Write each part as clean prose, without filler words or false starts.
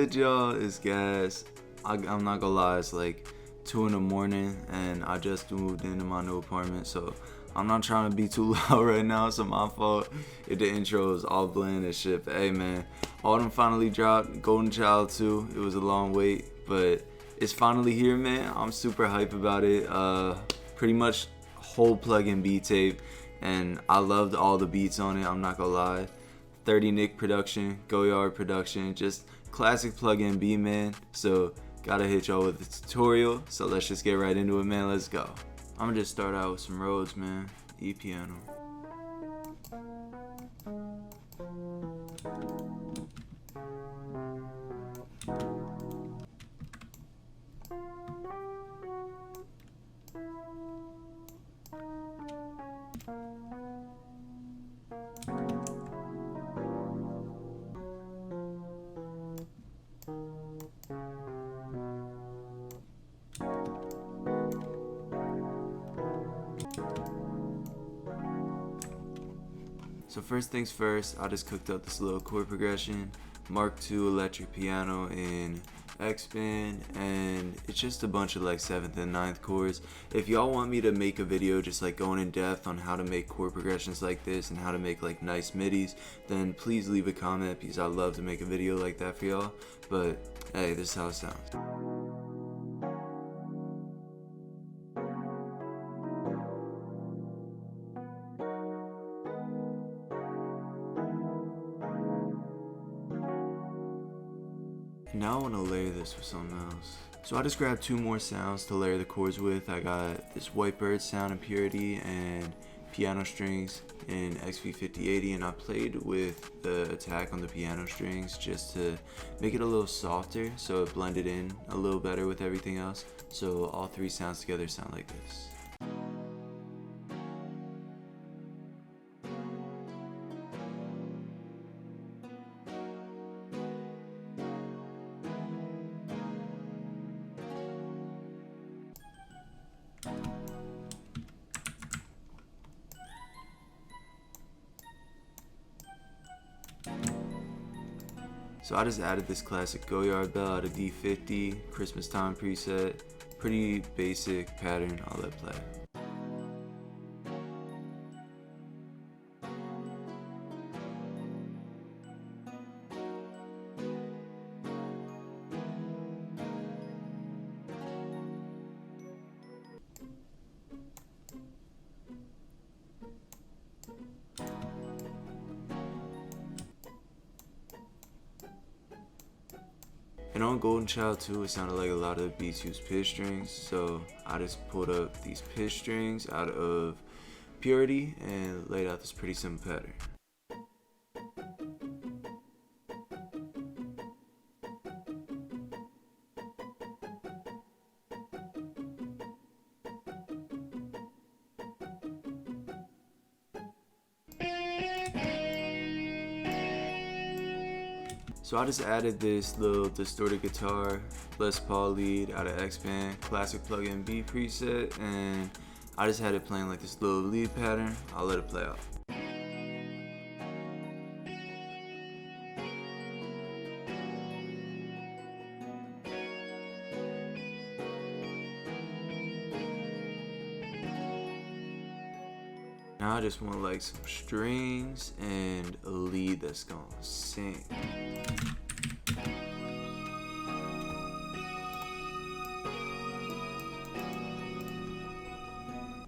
good, y'all? It's gas. I'm not gonna lie, it's like 2 in the morning and I just moved into my new apartment, so I'm not trying to be too loud right now. It's my fault if the intro is all bland and shit. But hey man, Autumn finally dropped. Golden Child 2. It was a long wait, but it's finally here, man. I'm super hype about it. Pretty much whole Pluggnb tape, and I loved all the beats on it. I'm not gonna lie. 30 Nick production, Go Yard production, just classic Pluggnb, man. So gotta hit y'all with the tutorial. So let's just get right into it, man. Let's go. I'm gonna just start out with some Rhodes, man. Epiano. So first things first, I just cooked up this little chord progression, Mark II electric piano in X band, and it's just a bunch of like 7th and 9th chords. If y'all want me to make a video just like going in depth on how to make chord progressions like this and how to make like nice midis, then please leave a comment because I'd love to make a video like that for y'all. But hey, this is how it sounds. Now I want to layer this with something else. So I just grabbed 2 more sounds to layer the chords with. I got this White Bird sound in Purity and piano strings in XV5080, and I played with the attack on the piano strings just to make it a little softer so it blended in a little better with everything else. So all 3 sounds together sound like this. So I just added this classic Go Yard bell out of D50, Christmas time preset. Pretty basic pattern, I'll let play. And on Golden Child 2, it sounded like a lot of the beats used pizz strings, so I just pulled up these pizz strings out of Purity and laid out this pretty simple pattern. So I just added this little distorted guitar Les Paul lead out of X band, classic Pluggnb preset, and I just had it playing like this little lead pattern. I'll let it play out. Now I just want like some strings and a lead that's gonna sing.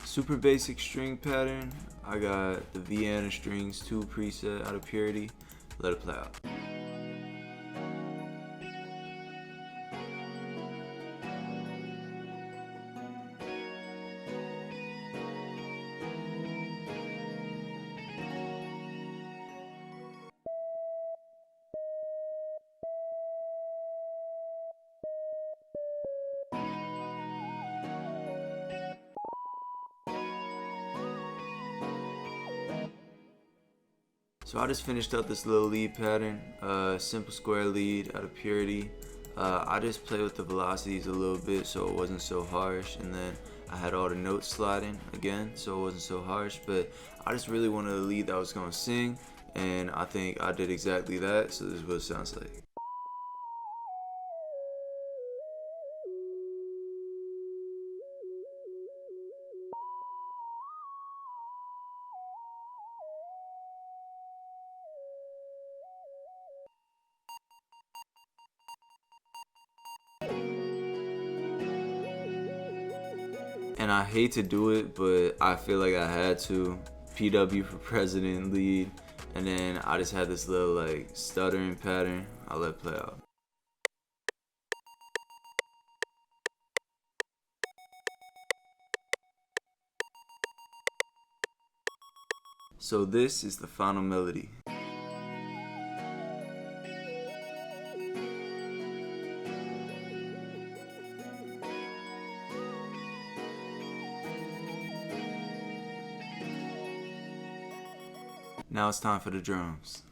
Super basic string pattern. I got the Vienna strings 2 preset out of Purity. Let it play out. So I just finished up this little lead pattern, simple square lead out of Purity. I just played with the velocities a little bit so it wasn't so harsh, and then I had all the notes sliding again so it wasn't so harsh, but I just really wanted a lead that was gonna sing, and I think I did exactly that, so this is what it sounds like. and I hate to do it, but I feel like I had to. PW for president lead, and then I just had this little like stuttering pattern. I'll let it play out. So this is the final melody. Now it's time for the drums.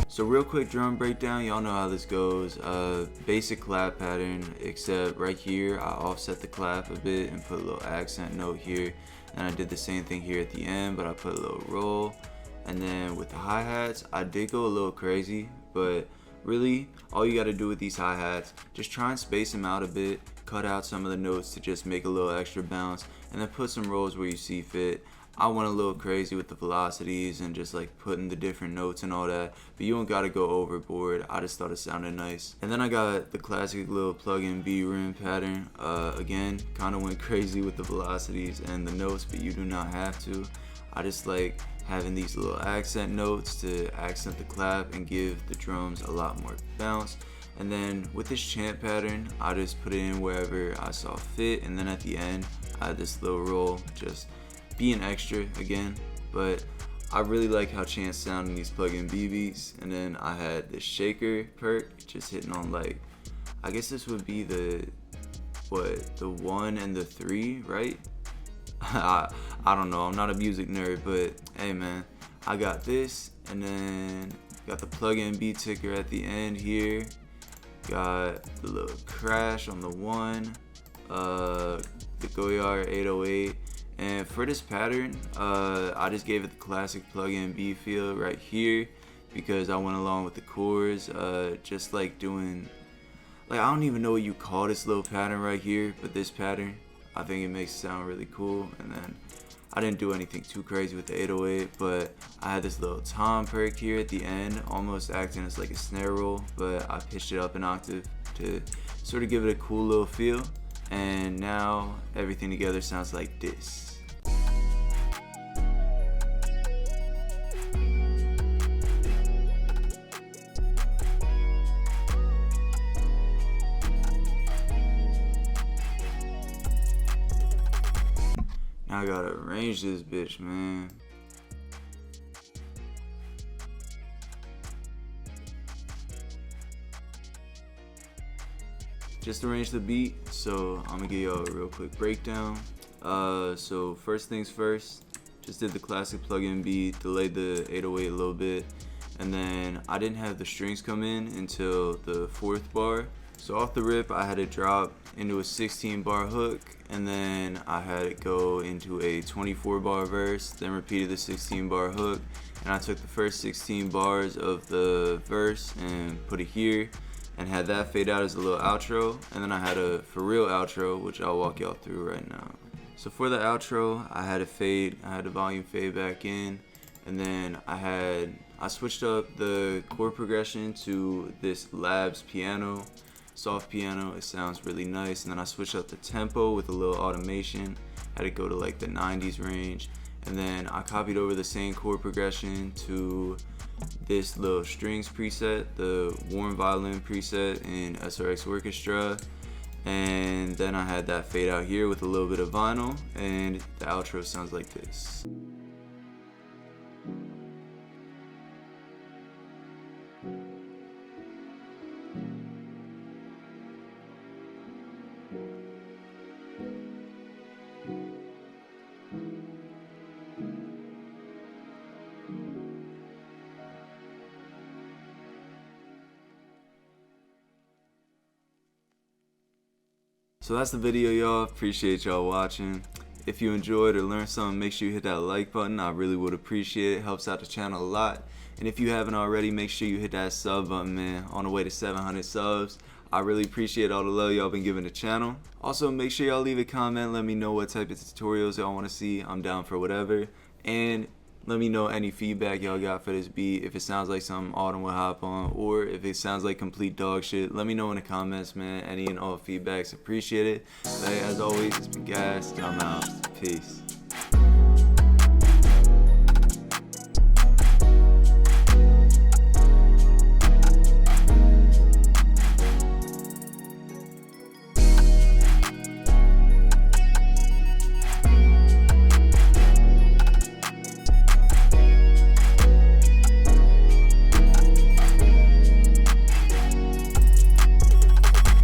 So real quick drum breakdown, y'all know how this goes. Basic clap pattern, except right here I offset the clap a bit and put a little accent note here. And I did the same thing here at the end, but I put a little roll. And then with the hi-hats, I did go a little crazy, but really all you gotta do with these hi-hats, just try and space them out a bit, cut out some of the notes to just make a little extra bounce, and then put some rolls where you see fit. I went a little crazy with the velocities and just like putting the different notes and all that, but you don't gotta go overboard. I just thought it sounded nice. And then I got the classic little Pluggnb rim pattern. Again, kind of went crazy with the velocities and the notes, but you do not have to. I just like having these little accent notes to accent the clap and give the drums a lot more bounce. And then with this chant pattern, I just put it in wherever I saw fit, and then at the end I had this little roll, just being extra again. But I really like how chants sound in these Pluggnb beats. And then I had this shaker perk, just hitting on like, I guess this would be the 1 and the 3, right? I don't know, I'm not a music nerd, but hey man, I got this, and then got the Pluggnb ticker at the end here, got the little crash on the 1, the Goyard 808, and for this pattern, I just gave it the classic Pluggnb feel right here, because I went along with the chords, just like doing, like I don't even know what you call this little pattern right here, but this pattern, I think it makes it sound really cool. And then I didn't do anything too crazy with the 808, but I had this little tom perk here at the end, almost acting as like a snare roll, but I pitched it up an octave to sort of give it a cool little feel. And now everything together sounds like this. Now I gotta arrange this bitch, man. Just arrange the beat, so I'm gonna give y'all a real quick breakdown. So first things first, just did the classic Pluggnb, delayed the 808 a little bit, and then I didn't have the strings come in until the 4th bar. So off the rip, I had it drop into a 16 bar hook, and then I had it go into a 24 bar verse, then repeated the 16 bar hook, and I took the first 16 bars of the verse and put it here, and had that fade out as a little outro, and then I had a for real outro, which I'll walk y'all through right now. So for the outro, I had the volume fade back in, and then I switched up the chord progression to this Labs piano, soft piano. It sounds really nice. And then I switched up the tempo with a little automation, had it go to like the 90s range, and then I copied over the same chord progression to this little strings preset, the warm violin preset in SRX Orchestra, and then I had that fade out here with a little bit of vinyl, and the outro sounds like this. So that's the video, y'all. Appreciate y'all watching. If you enjoyed or learned something, make sure you hit that like button. I really would appreciate it. Helps out the channel a lot. And if you haven't already, make sure you hit that sub button, man. On the way to 700 subs. I really appreciate all the love y'all been giving the channel. Also, make sure y'all leave a comment. Let me know what type of tutorials y'all want to see. I'm down for whatever. And let me know any feedback y'all got for this beat. If it sounds like something Autumn would hop on, or if it sounds like complete dog shit, let me know in the comments, man. Any and all feedbacks, appreciate it. But as always, it's been Gas. I'm out. Peace.